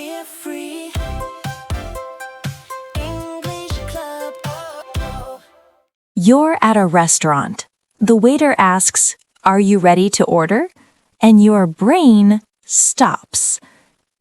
Fear Free English Club. You're at a restaurant. The waiter asks, "Are you ready to order?" And your brain stops.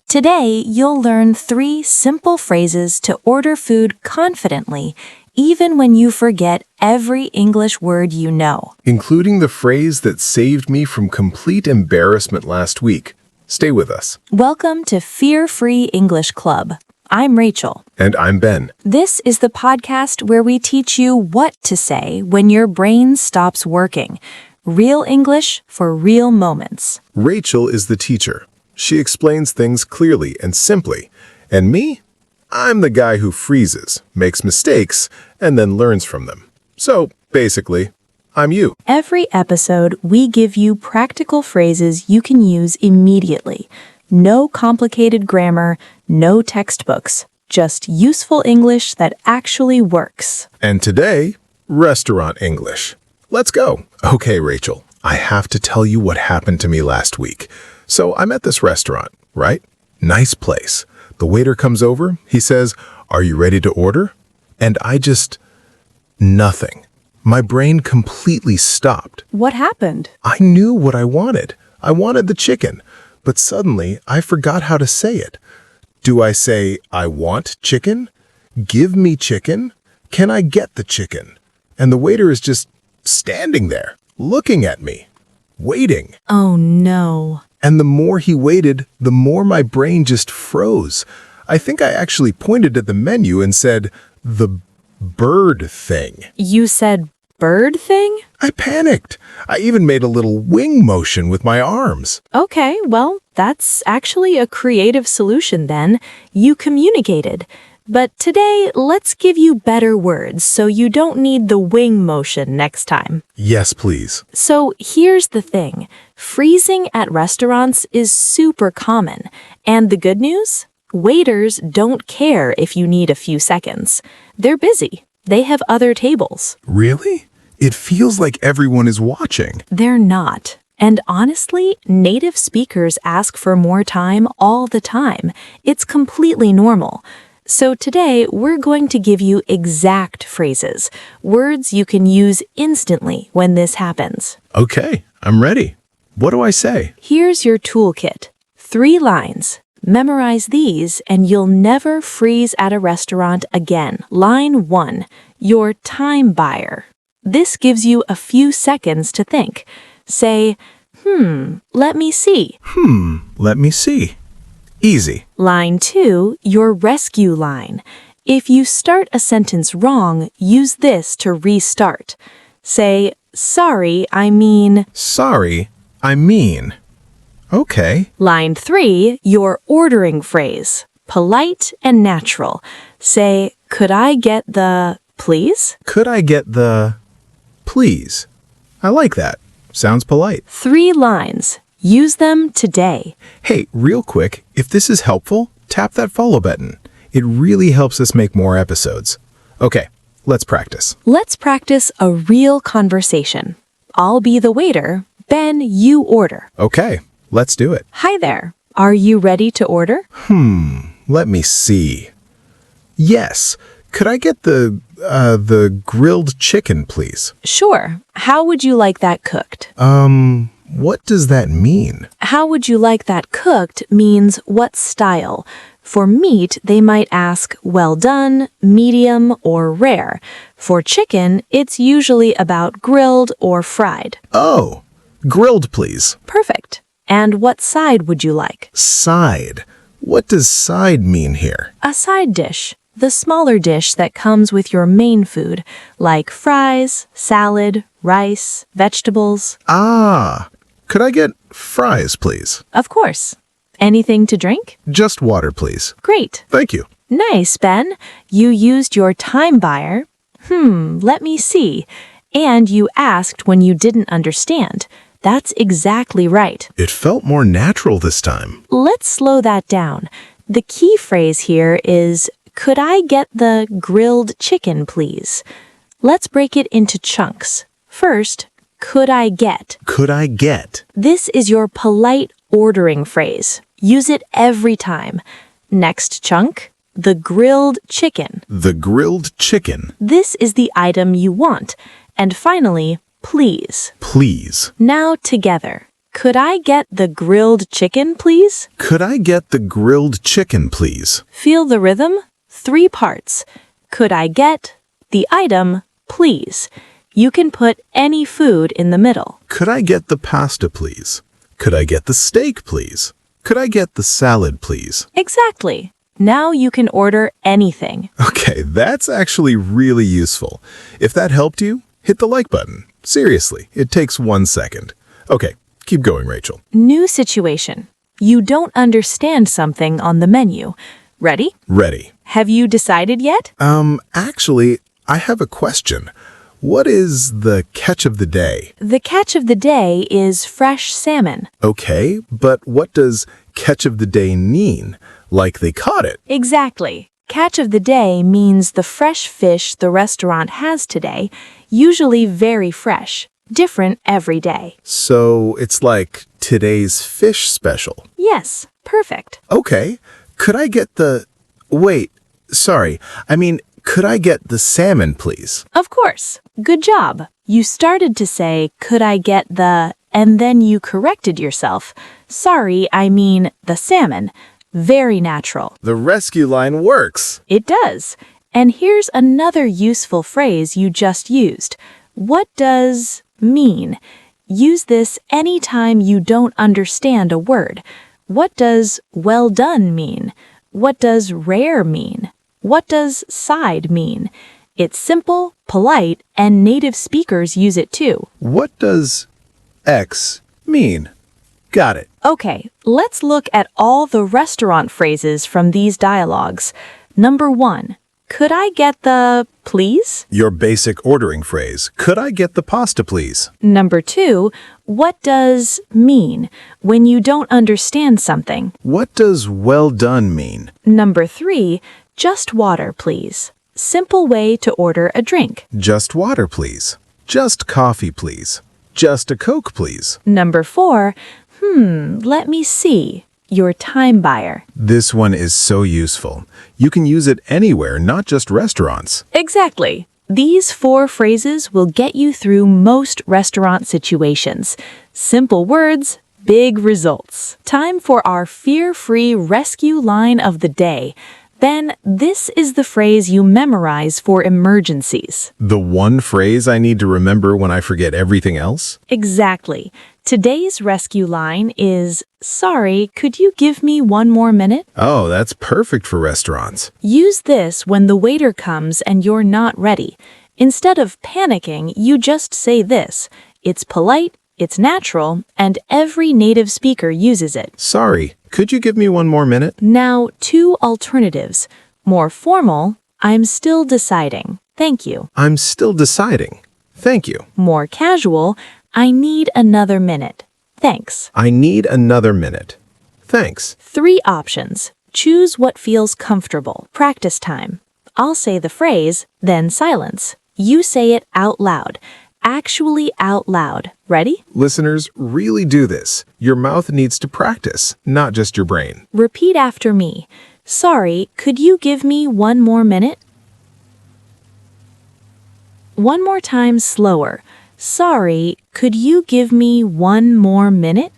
Today, you'll learn 3 simple phrases to order food confidently, even when you forget every English word you know. Including the phrase that saved me from complete embarrassment last week. Stay with us. Welcome to Fear Free English Club. I'm Rachel. And I'm Ben. This is the podcast where we teach you what to say when your brain stops working. Real English for real moments. Rachel is the teacher. She explains things clearly and simply. And me? I'm the guy who freezes, makes mistakes, and then learns from them. So, basically, I'm you. Every episode, we give you practical phrases you can use immediately. No complicated grammar, no textbooks, just useful English that actually works. And today, restaurant English. Let's go. Okay, Rachel, I have to tell you what happened to me last week. So I'm at this restaurant, right? Nice place. The waiter comes over. He says, "Are you ready to order?" And nothing. My brain completely stopped. What happened? I knew what I wanted. I wanted the chicken. But suddenly, I forgot how to say it. Do I say, "I want chicken"? "Give me chicken"? "Can I get the chicken"? And the waiter is just standing there, looking at me, waiting. Oh no. And the more he waited, the more my brain just froze. I think I actually pointed at the menu and said, "The bird thing." You said bird thing? I panicked. I even made a little wing motion with my arms. Okay, well, that's actually a creative solution then. You communicated. But today, let's give you better words so you don't need the wing motion next time. Yes, please. So here's the thing. Freezing at restaurants is super common. And the good news? Waiters don't care if you need a few seconds. They're busy. They have other tables. Really? It feels like everyone is watching. They're not. And honestly, native speakers ask for more time all the time. It's completely normal. So today, we're going to give you exact phrases, words you can use instantly when this happens. Okay, I'm ready. What do I say? Here's your toolkit. 3 lines. Memorize these and you'll never freeze at a restaurant again. Line 1, your time buyer. This gives you a few seconds to think. Say, let me see. Let me see. Easy. Line 2, your rescue line. If you start a sentence wrong, use this to restart. Say, sorry, I mean... Sorry, I mean. Okay. Line 3, your ordering phrase. Polite and natural. Say, could I get the... please? Could I get the... please? I like that. Sounds polite. 3 lines. Use them today. Hey, real quick, if this is helpful, tap that follow button. It really helps us make more episodes. Okay, let's practice. Let's practice a real conversation. I'll be the waiter. Ben, you order. Okay, let's do it. Hi there. Are you ready to order? Let me see. Yes. Could I get the grilled chicken, please? Sure. How would you like that cooked? What does that mean? How would you like that cooked means what style. For meat, they might ask well done, medium, or rare. For chicken, it's usually about grilled or fried. Oh, grilled, please. Perfect. And what side would you like? Side. What does side mean here? A side dish. The smaller dish that comes with your main food, like fries, salad, rice, vegetables. Ah, could I get fries, please? Of course. Anything to drink? Just water, please. Great. Thank you. Nice, Ben. You used your time buyer. Let me see. And you asked when you didn't understand. That's exactly right. It felt more natural this time. Let's slow that down. The key phrase here is, could I get the grilled chicken, please? Let's break it into chunks. First, could I get? Could I get? This is your polite ordering phrase. Use it every time. Next chunk, the grilled chicken. The grilled chicken. This is the item you want. And finally, please. Please. Now together. Could I get the grilled chicken, please? Could I get the grilled chicken, please? Feel the rhythm? 3 parts. Could I get the item, please? You can put any food in the middle. Could I get the pasta, please? Could I get the steak, please? Could I get the salad, please? Exactly. Now you can order anything. Okay, that's actually really useful. If that helped you, hit the like button. Seriously, it takes 1 second. Okay, keep going, Rachel. New situation. You don't understand something on the menu. Ready? Ready. Have you decided yet? Actually, I have a question. What is the catch of the day? The catch of the day is fresh salmon. Okay, but what does catch of the day mean? Like they caught it. Exactly. Catch of the day means the fresh fish the restaurant has today, usually very fresh, different every day. So it's like today's fish special. Yes, perfect. Okay, could I get the... Wait, sorry. Could I get the salmon, please? Of course. Good job. You started to say, could I get the... and then you corrected yourself. Sorry, I mean the salmon. Very natural. The rescue line works. It does. And here's another useful phrase you just used. What does mean? Use this anytime you don't understand a word. What does well done mean? What does rare mean? What does side mean? It's simple, polite, and native speakers use it too. What does X mean? Got it. Okay, let's look at all the restaurant phrases from these dialogues. Number 1, could I get the please? Your basic ordering phrase. Could I get the pasta, please? Number 2, what does mean when you don't understand something? What does well done mean? Number 3, just water, please. Simple way to order a drink. Just water, please. Just coffee, please. Just a Coke, please. Number 4, let me see. Your time buyer. This one is so useful. You can use it anywhere, not just restaurants. Exactly. These 4 phrases will get you through most restaurant situations. Simple words, big results. Time for our fear-free rescue line of the day. Then, this is the phrase you memorize for emergencies. The one phrase I need to remember when I forget everything else? Exactly. Today's rescue line is, sorry, could you give me 1 more minute? Oh, that's perfect for restaurants. Use this when the waiter comes and you're not ready. Instead of panicking, you just say this. It's polite, it's natural, and every native speaker uses it. Sorry, could you give me 1 more minute? Now, 2 alternatives. More formal, I'm still deciding. Thank you. I'm still deciding. Thank you. More casual, I need another minute. Thanks. I need another minute. Thanks. 3 options. Choose what feels comfortable. Practice time. I'll say the phrase, then silence. You say it out loud. Actually out loud. Ready? Listeners, really do this. Your mouth needs to practice, not just your brain. Repeat after me. Sorry, could you give me 1 more minute? 1 more time slower. Sorry, could you give me 1 more minute?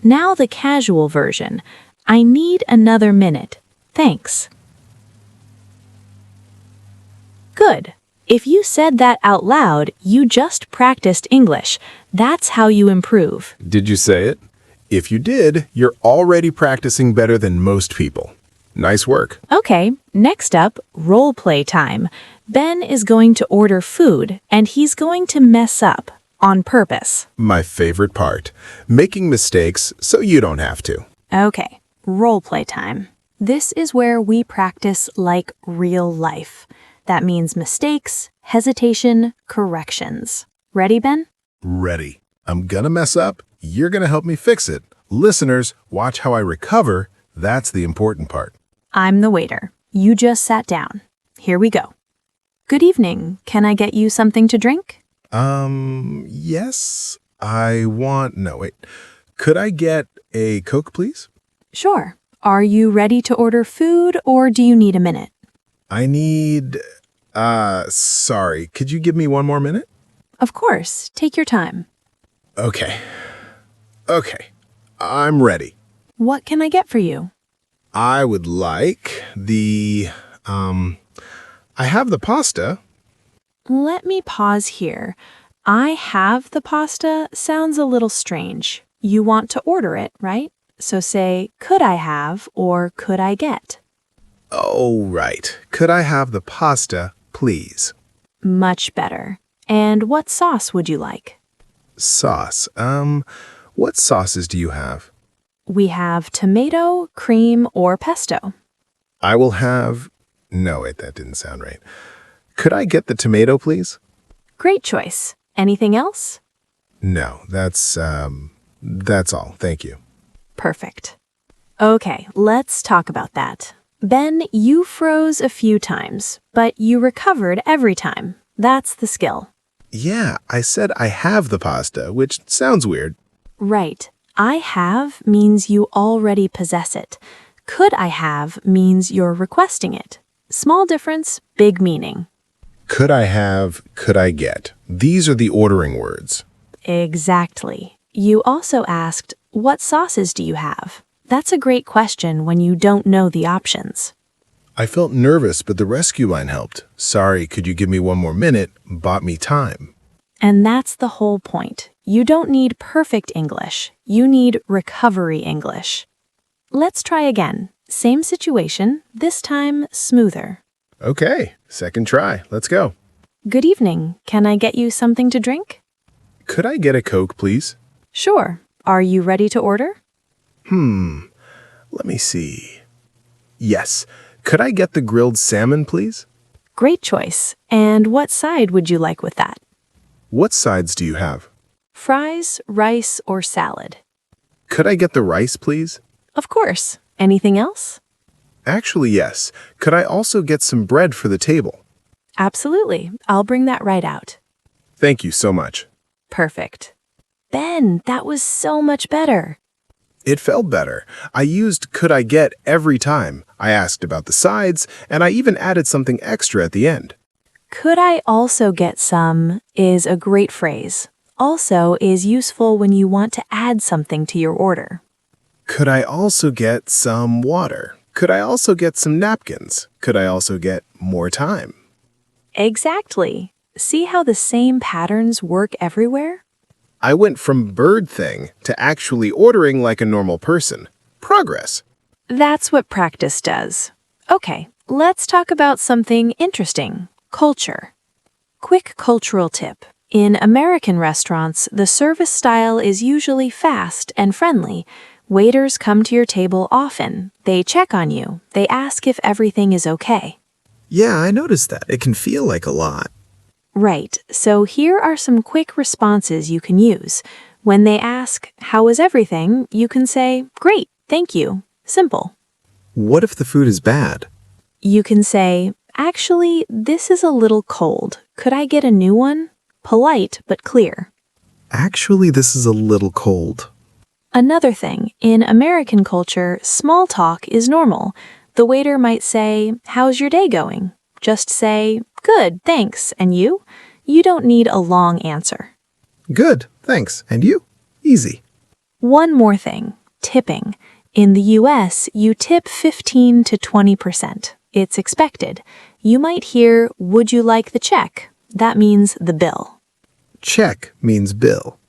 Now the casual version. I need another minute. Thanks. Good. If you said that out loud, you just practiced English. That's how you improve. Did you say it? If you did, you're already practicing better than most people. Nice work. Okay, next up, role play time. Ben is going to order food, and he's going to mess up on purpose. My favorite part. Making mistakes so you don't have to. Okay, role play time. This is where we practice like real life. That means mistakes, hesitation, corrections. Ready, Ben? Ready. I'm gonna mess up. You're gonna help me fix it. Listeners, watch how I recover. That's the important part. I'm the waiter. You just sat down. Here we go. Good evening. Can I get you something to drink? Yes. No, wait. Could I get a Coke, please? Sure. Are you ready to order food or do you need a minute? I need... sorry, could you give me one more minute? Of course. Take your time. Okay. I'm ready. What can I get for you? I would like I have the pasta. Let me pause here. I have the pasta sounds a little strange. You want to order it, right? So say, could I have or could I get? Oh, right. Could I have the pasta, please? Much better. And what sauce would you like? Sauce. What sauces do you have? We have tomato, cream, or pesto. I will have... No, wait, that didn't sound right. Could I get the tomato, please? Great choice. Anything else? No, that's all. Thank you. Perfect. Okay, let's talk about that. Ben, you froze a few times, but you recovered every time. That's the skill. Yeah, I said I have the pasta, which sounds weird. Right. I have means you already possess it. Could I have means you're requesting it. Small difference, big meaning. Could I have, could I get? These are the ordering words. Exactly. You also asked, what sauces do you have? That's a great question when you don't know the options. I felt nervous, but the rescue line helped. Sorry, could you give me one more minute? Bought me time. And that's the whole point. You don't need perfect English. You need recovery English. Let's try again. Same situation, this time smoother. Okay, second try. Let's go. Good evening. Can I get you something to drink? Could I get a Coke, please? Sure. Are you ready to order? Let me see. Yes. Could I get the grilled salmon, please? Great choice. And what side would you like with that? What sides do you have? Fries, rice, or salad? Could I get the rice, please? Of course. Anything else? Actually, yes. Could I also get some bread for the table? Absolutely. I'll bring that right out. Thank you so much. Perfect. Ben, that was so much better. It felt better. I used could I get every time. I asked about the sides, and I even added something extra at the end. Could I also get some is a great phrase. Also is useful when you want to add something to your order. Could I also get some water? Could I also get some napkins? Could I also get more time? Exactly. See how the same patterns work everywhere? I went from bird thing to actually ordering like a normal person. Progress. That's what practice does. Okay, let's talk about something interesting. Culture. Quick cultural tip. In American restaurants, the service style is usually fast and friendly. Waiters come to your table often. They check on you. They ask if everything is okay. Yeah, I noticed that. It can feel like a lot. Right, so here are some quick responses you can use. When they ask, "How is everything?" you can say, "Great, thank you." Simple. What if the food is bad? You can say, "Actually, this is a little cold. Could I get a new one?" Polite but clear. Actually, this is a little cold. Another thing, in American culture, small talk is normal. The waiter might say, "How's your day going?" Just say, "Good, thanks. And you?" You don't need a long answer. Good, thanks. And you? Easy. One more thing, tipping. In the US, you tip 15 to 20%. It's expected. You might hear, "Would you like the check?" That means the bill. Check means bill.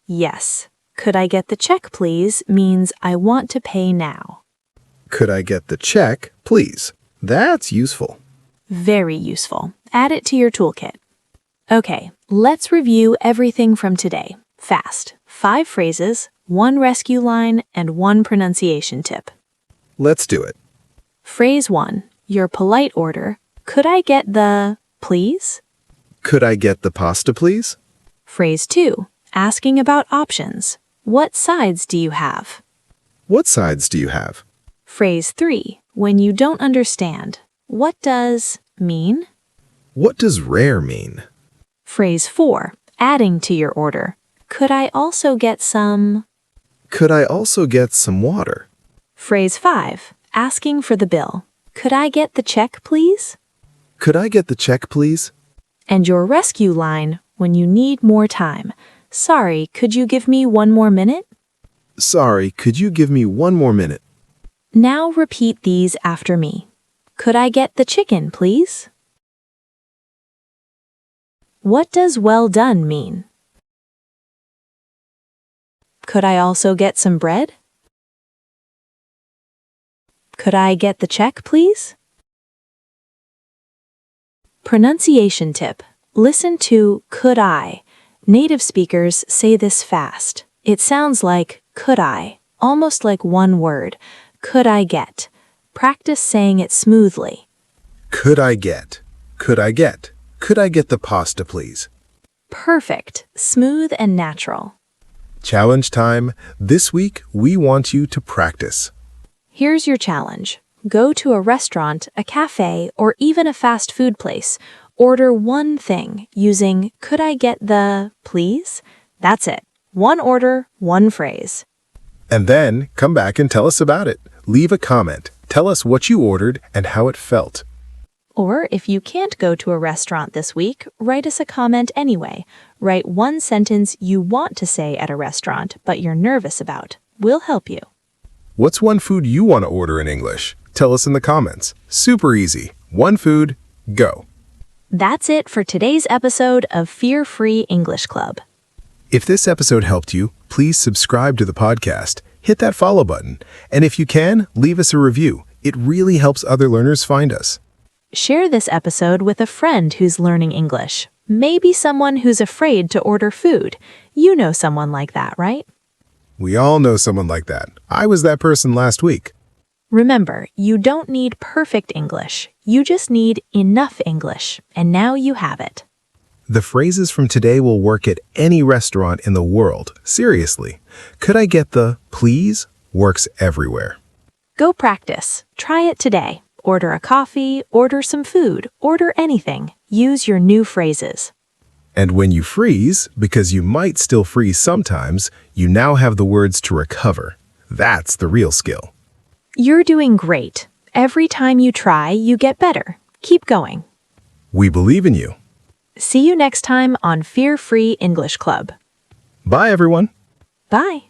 Yes. "Could I get the check, please?" means I want to pay now. Could I get the check, please? That's useful. Very useful. Add it to your toolkit. Okay, let's review everything from today. Fast. 5 phrases, 1 rescue line, and 1 pronunciation tip. Let's do it. Phrase 1, your polite order. "Could I get the please?" Could I get the pasta, please? Phrase 2, asking about options. "What sides do you have?" What sides do you have? Phrase 3, when you don't understand. "What does mean?" What does rare mean? Phrase 4, adding to your order. "Could I also get some?" Could I also get some water? Phrase 5. Asking for the bill. Could I get the check, please? Could I get the check, please? And your rescue line when you need more time. Sorry, could you give me one more minute? Sorry, could you give me one more minute? Now repeat these after me. Could I get the chicken, please? What does well done mean? Could I also get some bread? Could I get the check, please? Pronunciation tip. Listen to could I. Native speakers say this fast. It sounds like could I, almost like one word. Could I get? Practice saying it smoothly. Could I get? Could I get? Could I get the pasta, please? Perfect, smooth and natural. Challenge time. This week, we want you to practice. Here's your challenge. Go to a restaurant, a cafe, or even a fast food place. Order one thing using could I get the please? That's it. One order, one phrase. And then come back and tell us about it. Leave a comment. Tell us what you ordered and how it felt. Or if you can't go to a restaurant this week, write us a comment anyway. Write one sentence you want to say at a restaurant but you're nervous about. We'll help you. What's one food you want to order in English? Tell us in the comments. Super easy. One food, go. That's it for today's episode of Fear Free English Club. If this episode helped you, please subscribe to the podcast. Hit that follow button. And if you can, leave us a review. It really helps other learners find us. Share this episode with a friend who's learning English. Maybe someone who's afraid to order food. You know someone like that, right? We all know someone like that. I was that person last week. Remember, you don't need perfect English. You just need enough English. And now you have it. The phrases from today will work at any restaurant in the world. Seriously. Could I get the please? Works everywhere. Go practice. Try it today. Order a coffee, order some food, order anything. Use your new phrases. And when you freeze, because you might still freeze sometimes, you now have the words to recover. That's the real skill. You're doing great. Every time you try, you get better. Keep going. We believe in you. See you next time on Fear Free English Club. Bye, everyone. Bye.